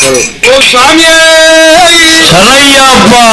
ஓ சாமியே சரையப்பா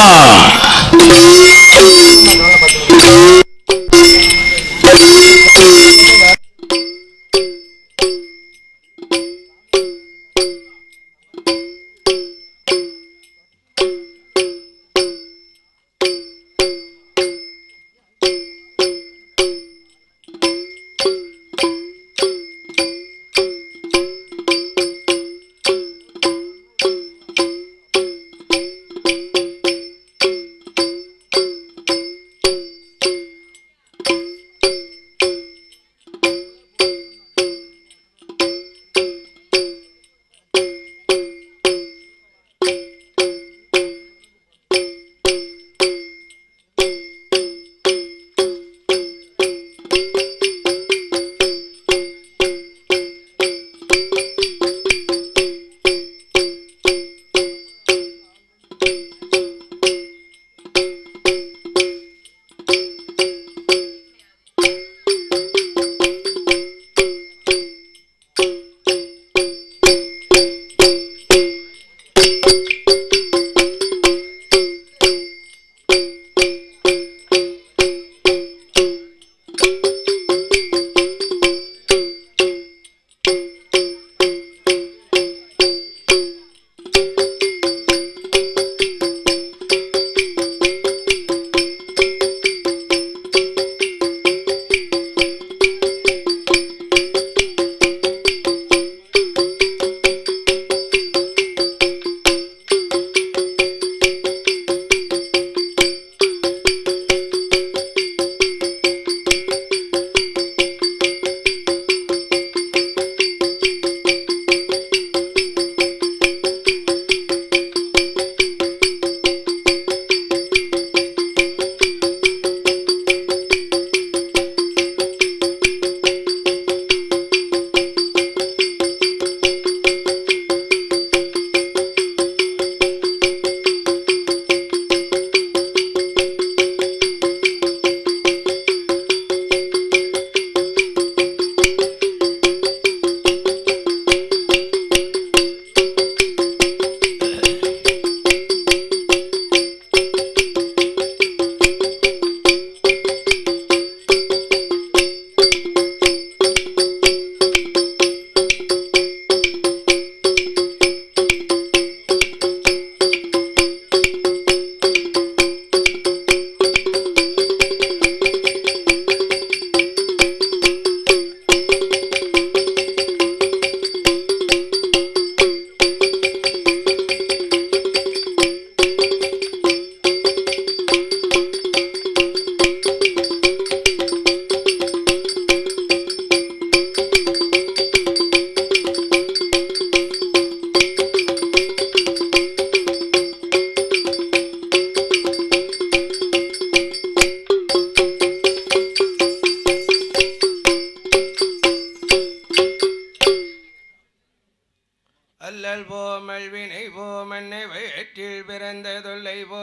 அல்லல் போமல் வினை போமன்னை வயிற்றில் பிறந்த தொல்லை போ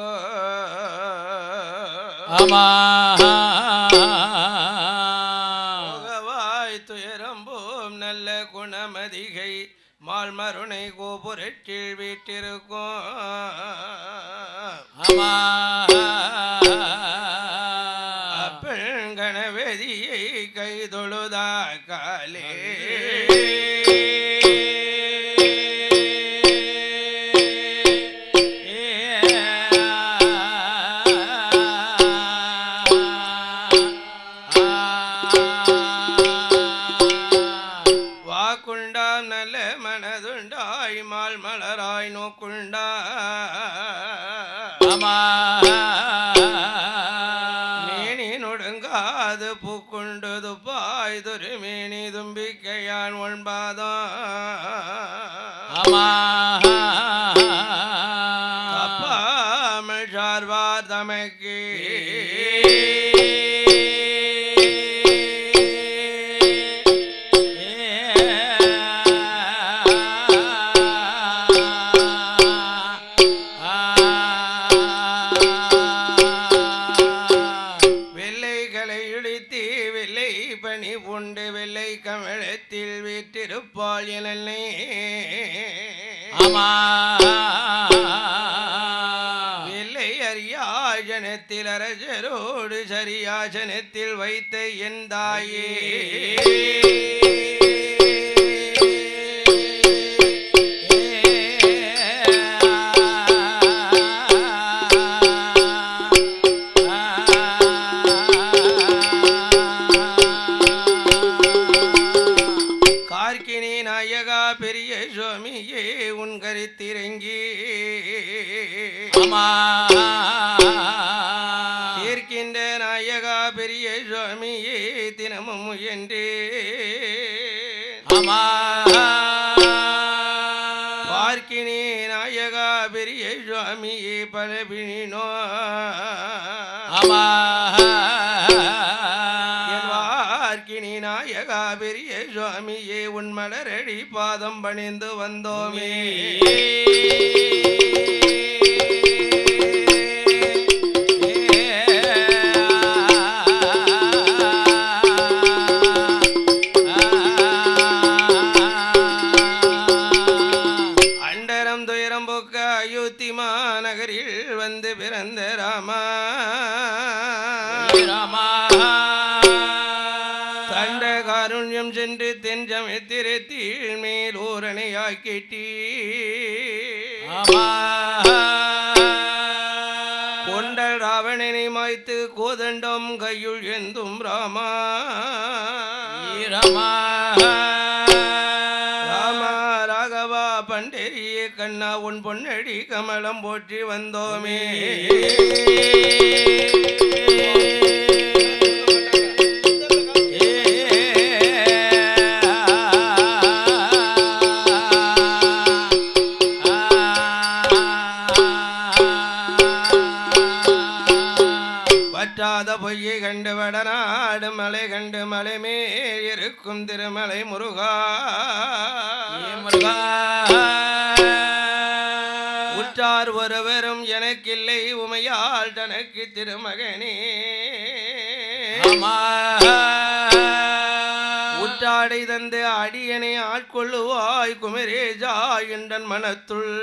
போகவாய் துயரம் போம் நல்ல குணமதிகை மால் மருணை கோபுரத்தில் வீட்டிருக்கும் அப்பெண் கணவதியை கைதொழுதா காலே மலராய் நோக்குண்டா மேனி நொடுங்காது பூக்குண்டு துப்பாய் துருமேனி தும்பிக்கையான் ஒன்பாதம் தப்பாமல் சார்வார் தமக்கு பணி உண்டு வெள்ளை கமலத்தில் வீட்டிருப்பாள் என வெள்ளை அரியாசனத்தில் அரசரோடு சரியாசனத்தில் வைத்த என் தாயே நாயகா பெரிய சுவாமியே உன் கருத்திறங்கி தீர்க்கின்ற நாயகா பெரிய சுவாமியே தினமும் முயன்றே பார்க்கினே நாயகா பெரிய சுவாமியே பலபினோ பார்க்கினி நாயகா பெரிய சுவாமியே உன் மலரடி பாதம் பணிந்து வந்தோமே அண்டரம் துயரம் போக்க அயோத்தி மாநகரில் வந்து பிறந்த ராமா தண்ட காருண்யம் சென்று தென் சமயத்திரத்தில் மேலூரணையாக்கிட்டீ கொண்டல் ராவணனை மாய்த்து கோதண்டம் கையுள் எந்தும் ராமா ராமா ராகவா பண்டெரிய கண்ணா உன் பொன்னடி கமலம் போற்றி வந்தோமே பற்றாத பொய்யை கண்டு வடநாடு மலை கண்டு மலை மேல் இருக்கும் திருமலை முருகா முருகா உற்றார் ஒருவரும் எனக்கில்லை உமையால் தனக்கு திருமகனே உற்றாடை தந்து அடியனை ஆட்கொள்ளுவாய் குமரேஜா என்றன் மனத்துள்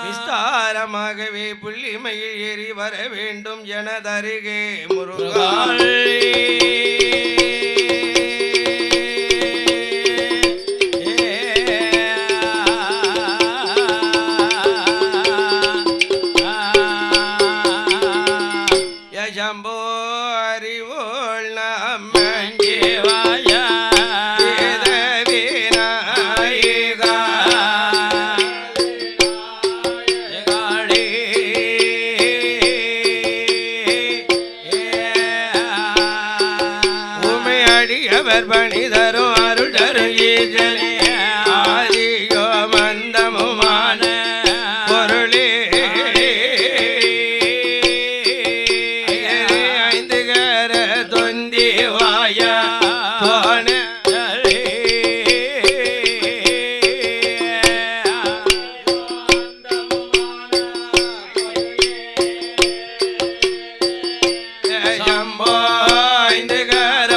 விஸ்தாரமாகவே புள்ளிமையில் ஏறி வர வேண்டும் எனதருகே முருகா யசம்போ அறிவோள் நம்மேவாயா பணிதரும் அருள் தரும் ஈசனே ஆதியோ மந்தமுமான பொருளே ஐந்து கர தொந்தி வாயா தோண ஜம்போ ஐந்து கர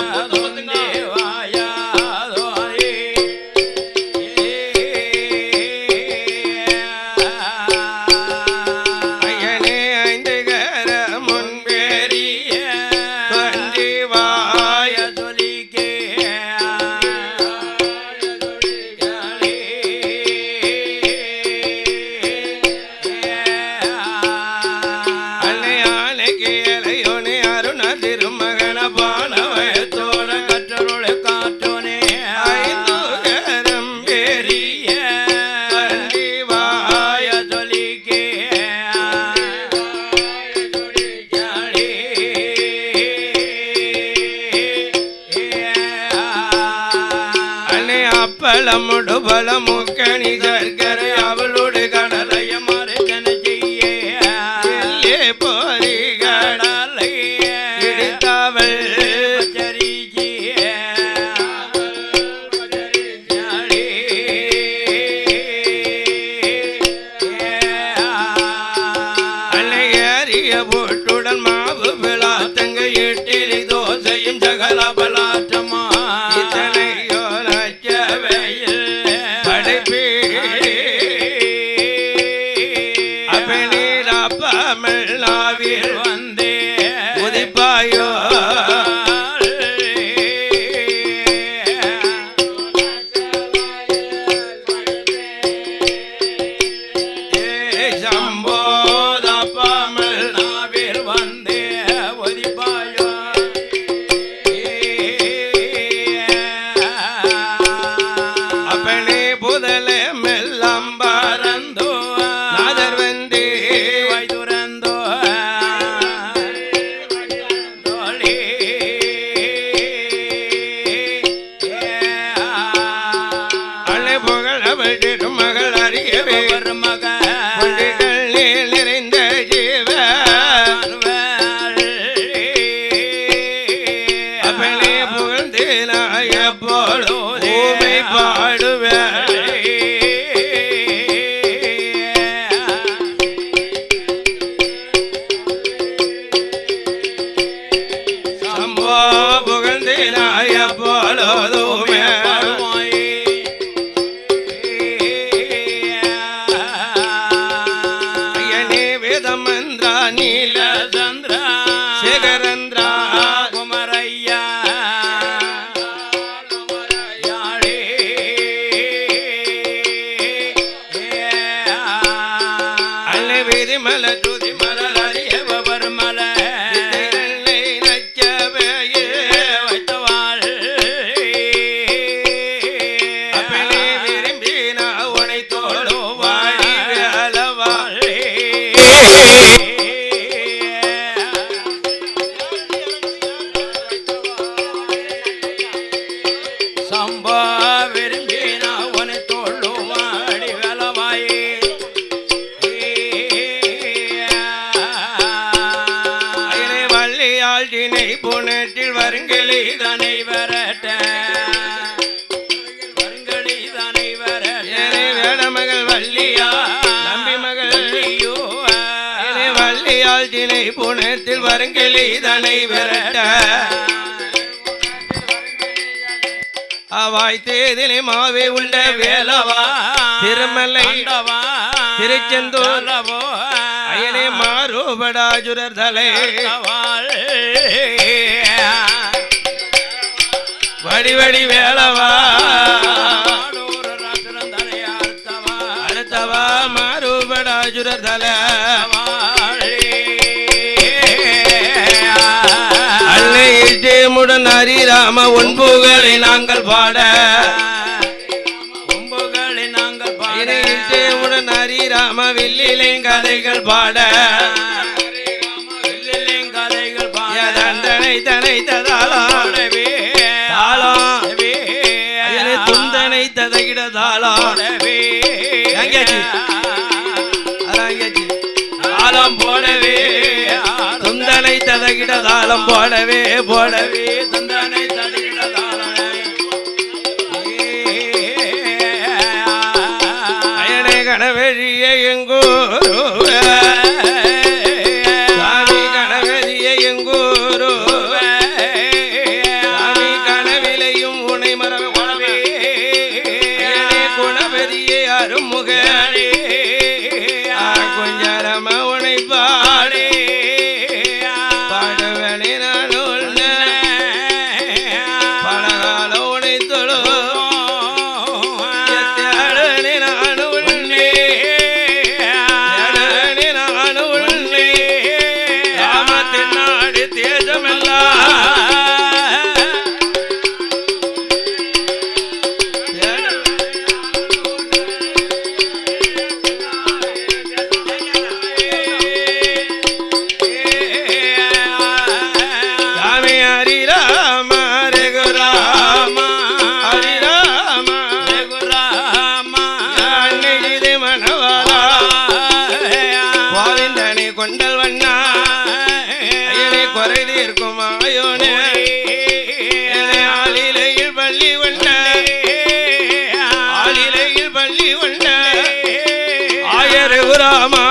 பலமுடு பலமுக்கணி சர்க்கரை அவளோடு கடலைய மறைக்கன செய்ய போரி கடலை இடித்தவள் அன்னையறிய போட்டுடன் மாவு விழாத்தங்க இட்டிலி தோசையும் சகல பலாற்றமா இத்தனையோ நச்ச நாவில் வந்தே உதிப்பாயோ புனத்தில் வருங்கிளி தனை விரட்ட அவாய் தேதிலே மாவே உள்ள வேலவா திருமலை திருச்செந்தூர் அயனே மாறுபடாஜுரர் தலை வடிவடி வேலவா அறுத்தவா மாறுபடாஜுரர் தலை முடன் ஹரிராம உன்புகளை நாங்கள் பாட உடன் ஹரிராம வில்லிலிங் கதைகள் பாட தந்தனை தனை ததாளவே தாளம் துந்தனை ததகிட தாளவே தாளம் போடவே துந்தனை ததகிட தாளம் போடவே போடவே துந்தனை ததகிட தாளம் அயனை கணவழிய எங்கூரு சாமி கணவதிய எங்கூரு சாமி கணவிலையும் உனை மரவே குணவதியே அருமுகனே கொஞ்சரம உனை பாடே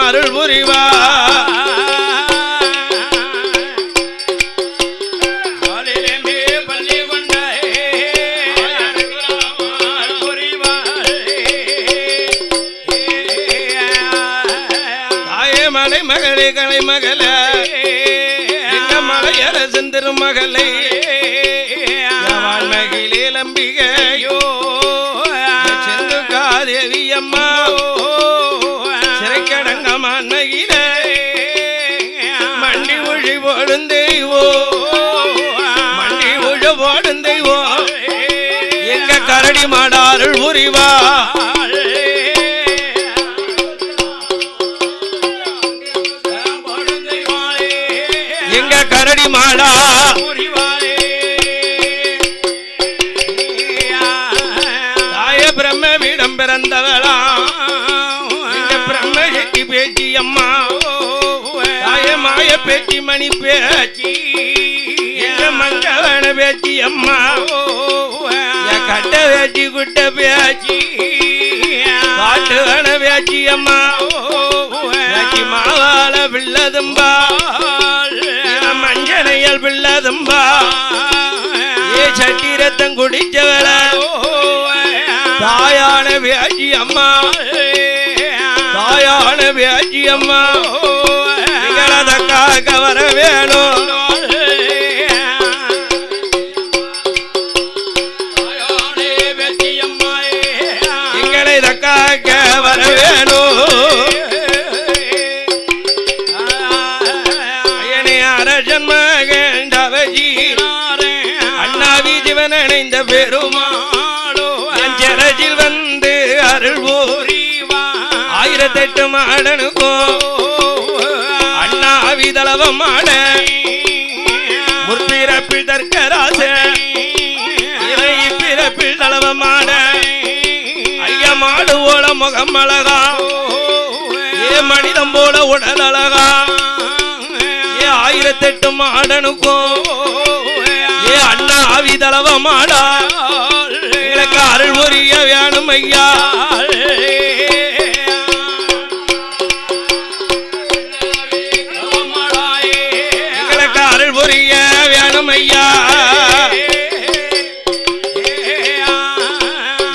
அருள் புரிவா தாயே மலை மகளே மகளே கலை மகளே எங்க மலையரசன் திருமகளை மகிழே நம்பிகையோ செந்து காதேவி அம்மா சிறைக்கடங்க மன்னகில மண்டி ஒழி போடும் தெய்வோ மண்டி ஒழ போடும் தெய்வோ எங்க கரடி மாடாருள் புரிவா எங்க கரடி மாடா தாய பிரம்ம வீடம் பிறந்தவளா எங்க பிரம்ம சக்தி பேச்சி அம்மா தாய மாய பேச்சி மணி பேச்சி எங்க மங்கவன பேச்சி அம்மா கட்ட பேச்சி குட்ட பேச்சி காட்டுவன பேச்சி அம்மா பேச்சி மாவால பிள்ளதும்பா மஞ்சனையல் பிள்ளதும்பா ஏ சட்டிரத்தம் குடிச்சவள தாயான பேச்சி அம்மா தாயான பேச்சி அம்மா காக்க வர வேணும் எங்களை தக்காக்க வர வேணும் அயனே அரசன் மகன் தவஜி அண்ணாவி ஜீவன் இணைந்த பெருமாளோ என் ஜரஜில் வந்து அருள் ஊரிவா 1008 மாடனுக்கோ அண்ணாவிதளவமான முற்பிறப்பில் தர்க்கராச இறை பிறப்பில் தளவமான ஐயா மாடு போல முகம் அழகா ஏ மனிதம் போல உடல் அழகா ஏ 1008 மாடனுக்கும் ஏ அண்ணாவிதளவமாடா எனக்கு அருள் புரிய வேணும் ஐயா புரிய வேணும் ஐயா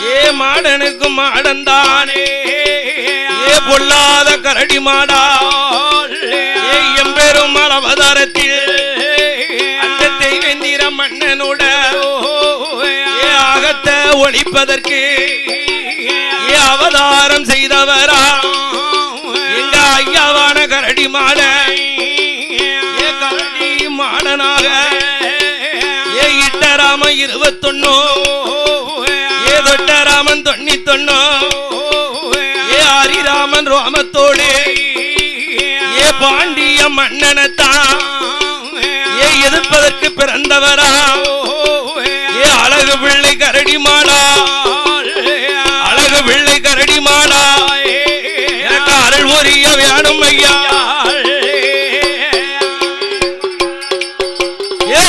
ஏ மாடனுக்கு மாடந்தானே ஏ பொல்லாத கரடி மாடா ஏ எம்பெரும் அவதாரத்தில் அந்த தெய்வேந்திர மன்னனோட ஏ ஆகத்தை ஒழிப்பதற்கு ஏ அவதாரம் செய்தவரா எங்க ஐயாவான கரடி மாட மாடனாக ஏ இட்டராம 21 ஏ தொட்டராமன் 91 ஏ ஹரிராமன் ரோமத்தோடு ஏ பாண்டிய மன்னனத்தான் ஏ எதிர்ப்பதற்கு பிறந்தவரா ஏ அழகு பிள்ளை கரடி மாடா அழகு பிள்ளை கரடி மாடா எனக்கு அருள் புரிய வேணும் ஐயா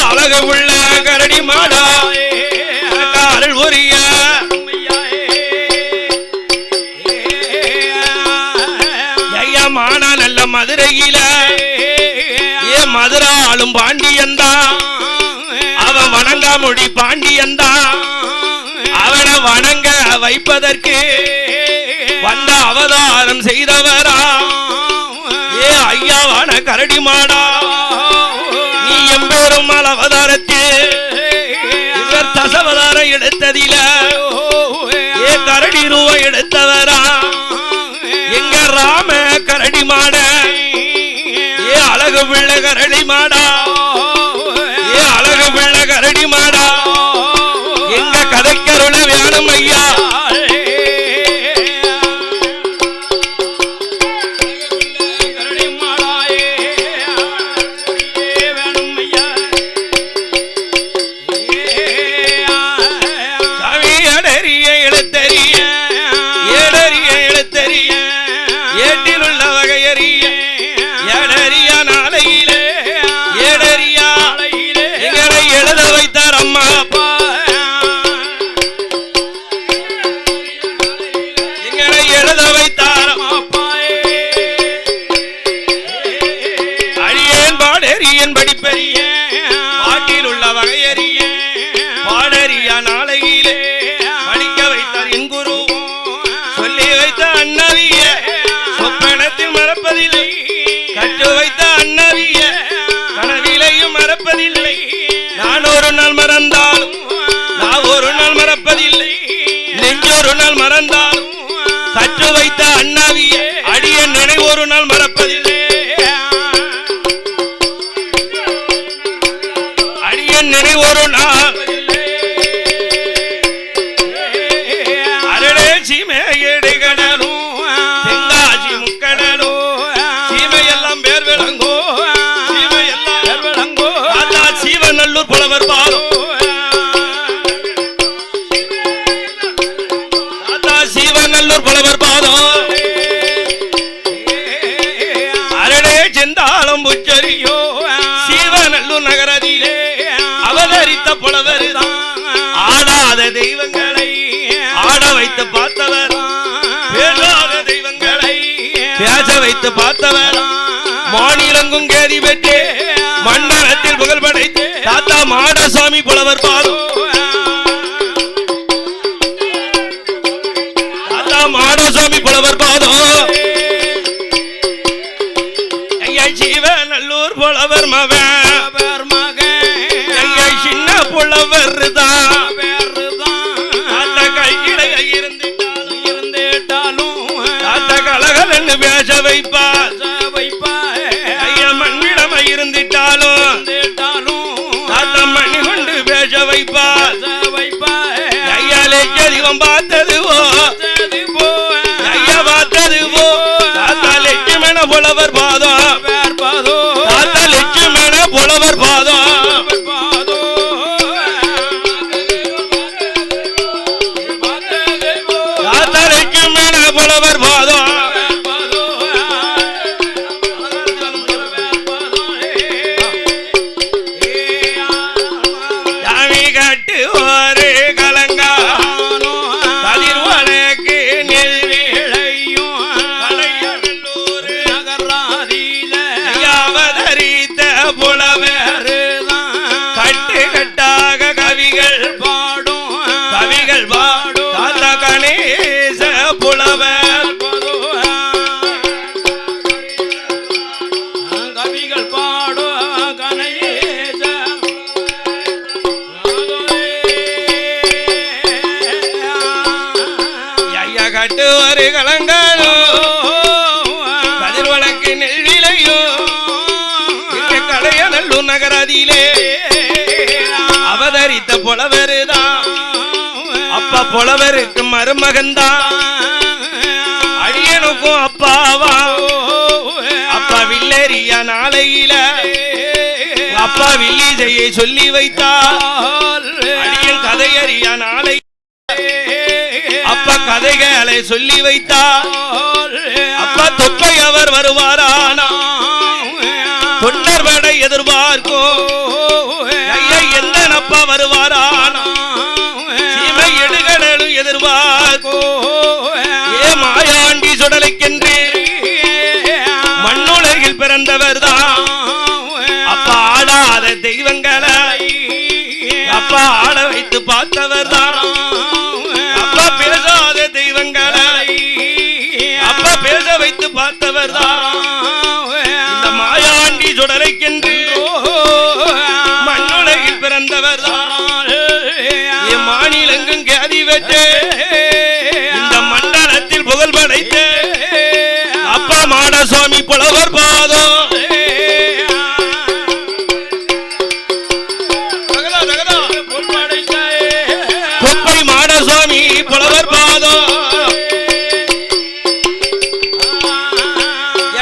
அழகு உள்ள கரடி மாடா அருள் புரிய ஐயா மானா நல்ல மதுரையில ஏ மதுராளும் பாண்டியந்தான் அவன் வணங்காமுடி பாண்டியந்தான் அவனை வணங்க வைப்பதற்கு வந்த அவதாரம் செய்தவரா ஏ ஐயாவான கரடி மாடா நீ எம்பெருமாள் அவதாரத்தில் இவர் தசவதாரம் எடுத்ததில ஏ கரடி ரூபம் எடுத்தவரா எங்க ராம கரடி மாட ஏ அழகு பிள்ளை கரடி மாடா ஏ அழகு பிள்ளை கரடி மாடா எங்க கதைக்கருள் வேணும் ஐயா ஏட்டில் உள்ள வகையறிய ஏடறிய நாளையிலே ஏடறிய ஒரு நாள் மறந்தாலும் கற்று வைத்த அண்ணாவியே அடிய நினை ஒரு நாள் மறப்பதில்லை. அடிய நினை ஒரு நாள் அரடே சீமையடி கடலும் தெங்காசி முக்கடலும் சீமையெல்லாம் பேர் விளங்கோ சீமையெல்லாம் பேர் விளங்கோ அல்லா சீவநல்லூர் புலவர் பாதம் சீவநல்லூர் புலவர் பாதம் அரடே செந்தாளம் புச்சரியோ சீவநல்லூர் நகரதிலே அவதரித்த புலவர் ஆடாத தெய்வங்களை ஆட வைத்து பார்த்தவர் பேசாத தெய்வங்களை பேச வைத்து பார்த்தவர் மாநிலங்கும் கேதி பெற்றே மண்டலத்தில் புகழ் படைத்து தாத்தா மாடசாமி புலவர் பாதம் தாத்தா மாடசாமி புலவர் பாதம் ஐயா சீவநல்லூர் புலவர் மகன் ஐயா சின்ன புலவர் தான் தாத்தா கையிலை இருந்திட்டாலும் தாத்தா கலகலன்னு பேச வைப்பார் ஐயா மண்ணிடமை இருந்திட்டாலும் தாத்தா மண்ணி கொண்டு பேச வைப்பார் ஐயா லட்சதிவம் பார்த்ததுவோ ஐயா பார்த்ததுவோ தாத்தா லட்சுமண புலவர் பாதம் தாத்தா லட்சுமண புலவர் பாதம் தாத்தா லட்சுமண புலவர் பாதம் சாமி கட்டு ஒரு கலங்கா கதிர்வனுக்கு நெல்விளையும் அவதரித்த புலவர் கட்டு கட்டாக கவிகள் பாடும் தாத்தா கணேச புலவர் கவிகள் பாடும் கணேச ஐயா கட்டு ஒரு கலங்கானோ கதிர்வழக்கு நெல்விளையோ கடையநல்லூர் நகரதிலே அவதரித்த புலவர் தான் அப்பா புலவருக்கு மருமகன்தான் அடியனுக்கும் அப்பாவா அப்பா வில்லேரியா நாளையில அப்பா வில்லிசையை சொல்லி வைத்தார் அடியன் கதையறியா நாளை அப்பா கதைகளை சொல்லி வைத்தார் அப்பா தொப்பை அவர் வருவாரானா தொண்டர் படை எதிர்பார்க்கும் ஐயா எந்த அப்பா வருவாரானா சீமை எடுகடலும் எதிர்பார்க்கும் ஏ மாயாண்டி சுடலைக்கென்று மண்ணுலகில் பிறந்தவர் தான் அப்பா ஆடாத தெய்வங்களை அப்பா ஆட வைத்து பார்த்தவர் தான் அப்பா பேசாத தெய்வங்களை அப்பா பேச வைத்து பார்த்தவர் தான் இந்த மாயாண்டி சுடலைக்கென்று மண்ணுலகில் பிறந்தவர் தான் மாநிலங்கும் கேதி வெட்டு இந்த மண்டலத்தில் புகழ் படைத்த அப்பா மாடசாமி புலவர் பாதம் குப்பை மாடசாமி புலவர் பாதம்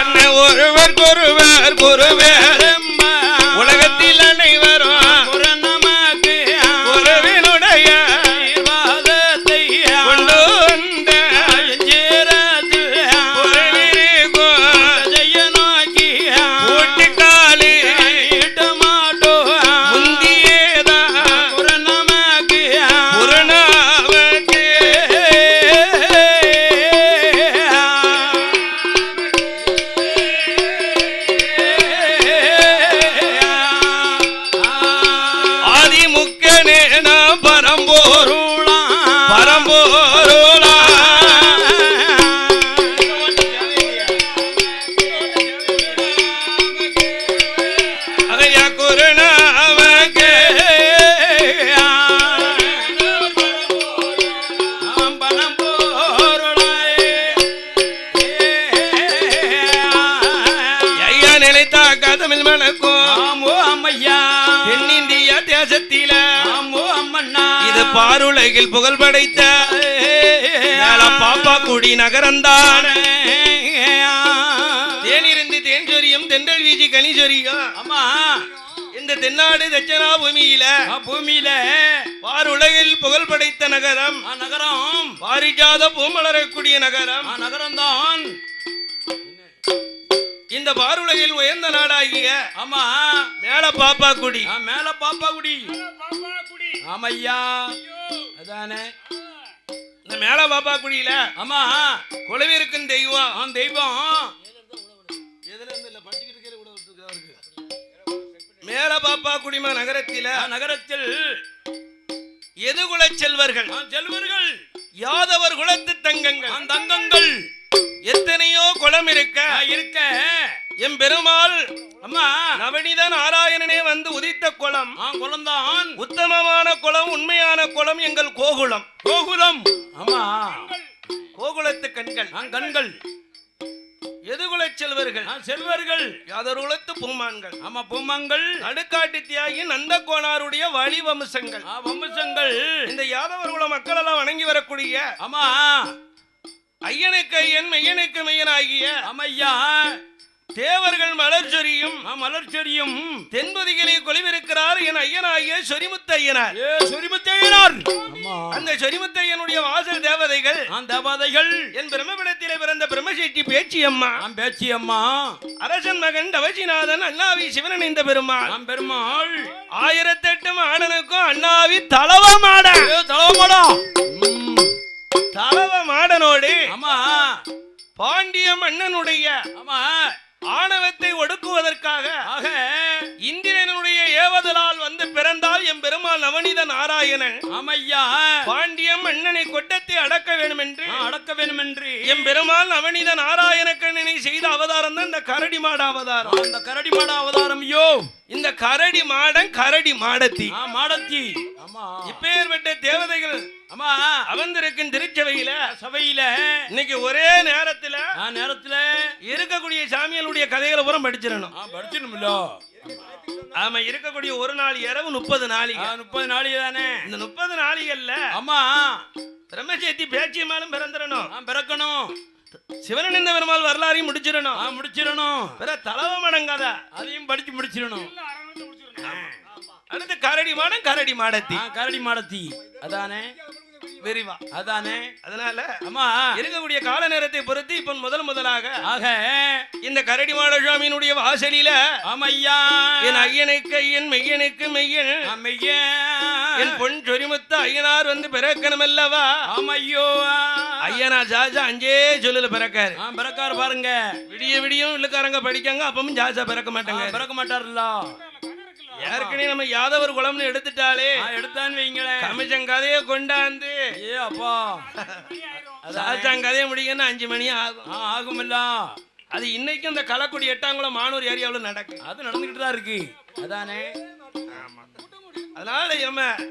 என்ன ஒருவர் குருவர் உலகத்தில் அனைவரும் உறவினுடைய பாருலகில் புகழ் படைத்த பாப்பாக்குடி நகரந்தான். தேனிருந்து தேன் சொரியும் தென்றல் வீசி கனி சொரியும். ஆமா, இந்த தென்னாடு தட்சணா பூமியில பாருலகில் புகழ் படைத்த நகரம் பாரிஜாத பூமலரக்கூடிய நகரம் நகரம்தான். இந்த பாருலகில் உயர்ந்த நாடாகிய ஆமா மேல பாப்பாக்குடி ஆமையா. அதானே இந்த மேல பாப்பாக்குடியில ஆமா குலவிருக்கும் தெய்வம் மேல பாப்பாக்குடி நகரத்தில் எதுகுல செல்வர்கள் யாதவர் குலத்து தங்கங்கள் எத்தனையோ குளம் இருக்க எம் பெருமாள் அம்மா நவநீத நாராயணனே வந்து உதித்த குளம் குளம்தான் உத்தமமான குளம், உண்மையான குளம் எங்கள் கோகுலம். ஆமா, கோகுலத்து கண்கள் எதுகுல செல்வர்கள் யாதவர் குலத்து பூமான்கள். ஆமா, பூமான்கள் நடுக்காட்டு தியாகி நந்த கோனாருடைய வழி வம்சங்கள். இந்த யாதவர் குல மக்கள் எல்லாம் வணங்கி வரக்கூடிய ஆமா ஐயனுக்கு ஐயன் மெய்யனுக்கு மெய்யனாகிய அம்மையா தேவர்கள் மலர் சொரியும் தென்பதிகளை கொலிவிருக்கிறார் என் ஐயனாகிய சொரிமுத்தையனார். அந்த சொரிமுத்தையனுடைய வாசல் தேவதைகள் என் பிரம்மபிடத்திலே பிறந்த பிரம்மசேட்டி பேச்சியம்மா அரசன் மகன் தவசிநாதன் அண்ணாவி சிவன் இந்த பெருமாள் 1008 மாடனுக்கும் அண்ணாவி தலவ மாடனோடு பாண்டிய மன்னனுடைய ஆணவத்தை ஒடுக்குவதற்காக இந்திரனுடைய ஏவதலால் வந்து பிறந்தால் எம் பெருமாள் நவநீத நாராயணன் ஆமையா பாண்டிய மன்னனை கொட்டத்தை அடக்க வேண்டும் என்று எம் பெருமாள் நவநீத நாராயண கண்ணனை செய்த அவதாரம் தான் இந்த கரடி மாட அவதாரம். அந்த கரடி மாட அவதாரம் இந்த கரடி மாடத்தி இப்பேற்பட்ட தேவதைகள் அவந்திருக்கும் திருச்சபையில இன்னைக்கு ஒரே நேரத்துல இருக்கக்கூடிய சாமியலுடைய கதைகளை பூரா படிச்சிடணும். ஆமா, இருக்கக்கூடிய ஒரு நாள் இரவு 30 நாளிகை தானே. இந்த 30 நாளிகள்ல ஆமா பிரம்மசேத்தி பேச்சியம்மாளும் பிறக்கணும். சிவனந்த பெருமாள் வரலாறையும் முடிச்சிடணும். பிற தலவ மடங்காத அதையும் படிச்சு முடிச்சிடணும். அடுத்து கரடி மாடத்தி அதானே விரிவா அதானே. அதனால அம்மா இருக்கக்கூடிய கால நேரத்தை பொறுத்து இப்ப முதலாக இந்த கரடி மாட சுவாமியினுடைய வாசலில ஆமையா என் ஐயனுக்கு ஐயன் மெய்யனுக்கு மெய்யன் என் பொன் சொரிமுத்த ஐயனார் வந்து பிறக்கணும் அல்லவா. ஆமையோ ஐயனா ஜாஜா அஞ்சே சொல்லல பிறக்காரு பாருங்க. விடியும் இல்லக்காரங்க படிக்காங்க, அப்பவும் ஜாஜா பிறக்க மாட்டாருல்ல. ஏற்கனவே நம்ம யாதவர் குளம்னு எடுத்துட்டாலே எடுத்தான்னு வைங்களேன், கமிஷன் கதையை கொண்டாந்து கதையை முடிக்கணும் 5 மணி ஆகும்ல. அது இன்னைக்கும் இந்த கலக்குடி 8ஆங்குளம் மானூர் ஏரியாவில் அது நடந்துகிட்டு தான் இருக்கு. அதானே அதனால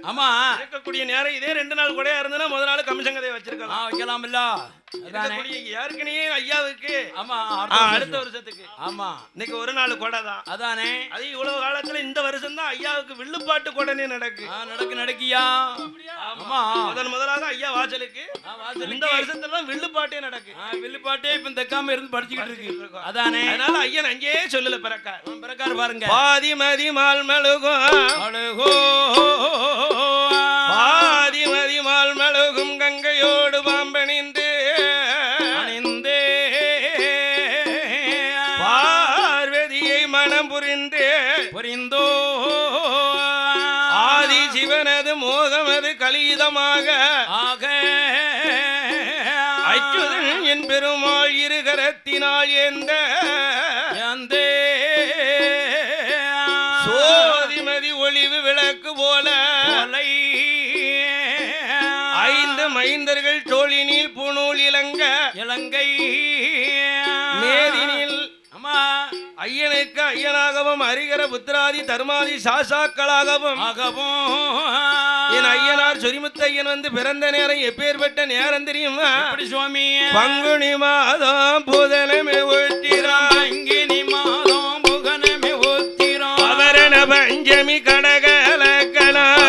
ஆமா இருக்கக்கூடிய நேரம் இதே 2 நாள் கூட இருந்ததுன்னா முதல் நாள் கமிஷன் கதையை வைக்கலாம் இல்ல. ஏற்கனவே ஐயாவுக்கு ஆமா அடுத்த வருஷத்துக்கு ஆமா இன்னைக்கு ஒரு நாள் கொடை தான். அதானே அது இவ்வளவு காலத்துல இந்த வருஷம் தான் ஐயாவுக்கு வில்லுப்பாட்டு கொடனே நடக்கியா. ஆமா முதலாக ஐயா வாசலுக்கு இந்த வருஷத்துல வில்லுப்பாட்டே வில்லுப்பாட்டே இப்ப தக்காம இருந்து படிச்சுக்கிட்டு இருக்கு. அதானே அதனால ஐயன் அங்கே சொல்லல பிறக்காரு பாருங்க. பாதி மதி மால் மழுகும் கங்கையோடு பாம்பணிந்து பார்வதியை மனம் புரிந்தோ ஆதி சிவனது மோகமது கலிதமாக அச்சுதன் என் பெருமாள் இருகரத்தினால் எந்த சோதிமதி ஒளிவு விளக்கு போல 5 மைந்தர்கள் தோழினில் பூநூல் இலங்கை மேதினில் ஐயனுக்கு ஐயனாகவும் அரிகர புத்திராதி தர்மாதி சாசாக்களாகவும் என் ஐயனார் சொரிமுத்தையன் வந்து பிறந்த நேரம் எப்பேற்பட்ட நேரம் தெரியுமா சுவாமி? பங்குனி மாதம் புதனமே ஊத்திரம் அவரண பஞ்சமி கடகலக்கணம்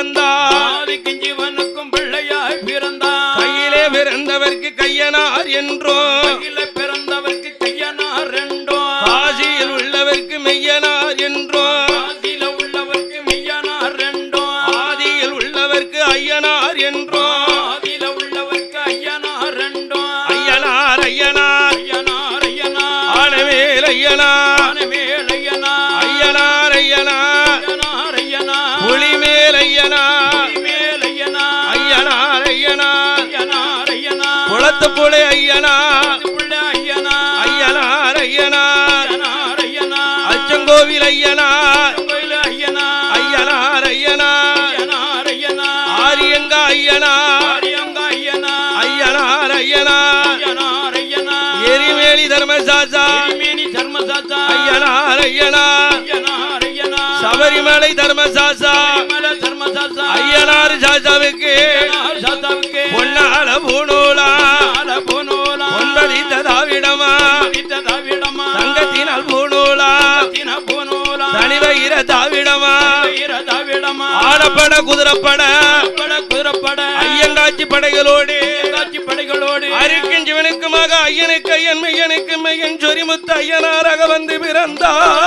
பிறந்தார். ஆதிக்கும் ஜீவனுக்கும் பிள்ளையாய் பிறந்தார். கையிலே பிறந்தவர்க்கு கையனார் என்றோம். கையிலே பிறந்தவர்க்கு கையனார் என்றோம். காசியில் உள்ளவர்க்கு மெய்யனார் என்றோம். காசில உள்ளவர்க்கு மெய்யனார் என்றோம். ஆதியில் உள்ளவர்க்கு ஐயனார் என்றோம். ஆதில உள்ளவர்க்கு ஐயனார் என்றோம். ஐயனார் ஐயனார் ஐயனார் ஐயனார் ஆனவேல் ஐயனார். ஆனவேல் ஐயனார். ஐயனார் ஐயனார் ஐயனார் ஐயனார் புலிமேல் ஐயனார். மேல் ஐயனார். ஐயனார் ஐயனார் ஐயனார் ஐயனார் குளத்து புலை ஐயனார். புள்ள ஐயனார். ஐயனார் ஐயனார் ஐயனார் ஐயனார் அச்சங்கோவில் ஐயனார். கோயில் ஐயனார். ஐயனார் ஐயனார் ஐயனார் ஐயனார் ஆரியங்க ஐயனார். ஆரியங்க ஐயனார். ஐயனார் ஐயனார் ஐயனார் ஐயனார் எரிமேலி தர்மசாசா. திருமேனி தர்மசாஸ்தா. ஐயனார் ஐயனார் ஐயனார் ஐயனார் சபரிமலை தர்மசாசா. மல தர்மசாஸ்தா. ஐயனார் சாசாவுக்கு ஐயனார் சாஸ்தாவுக்கு பொன்னால பூணூலா. ஆல போனோலா. பொன்பதித்த தாவிடமா. பதித்த தாவிடமா. தங்கத்தினால் பூணூலா. தின போனோலா. தனிவயிர தாவிடமா. வீர தாவிடமா. ஆடப்பட குதிரப்பட பட குதிரப்பட ஐயங்காட்சி படைகளோடு காட்சி படைகளோடு அரிக்கும் சிவனுக்குமாக ஐயனுக்கு ஐயன் மெய்யனுக்கு மெய்யன் சொரிமுத்து ஐயனாராக வந்து பிறந்தார்.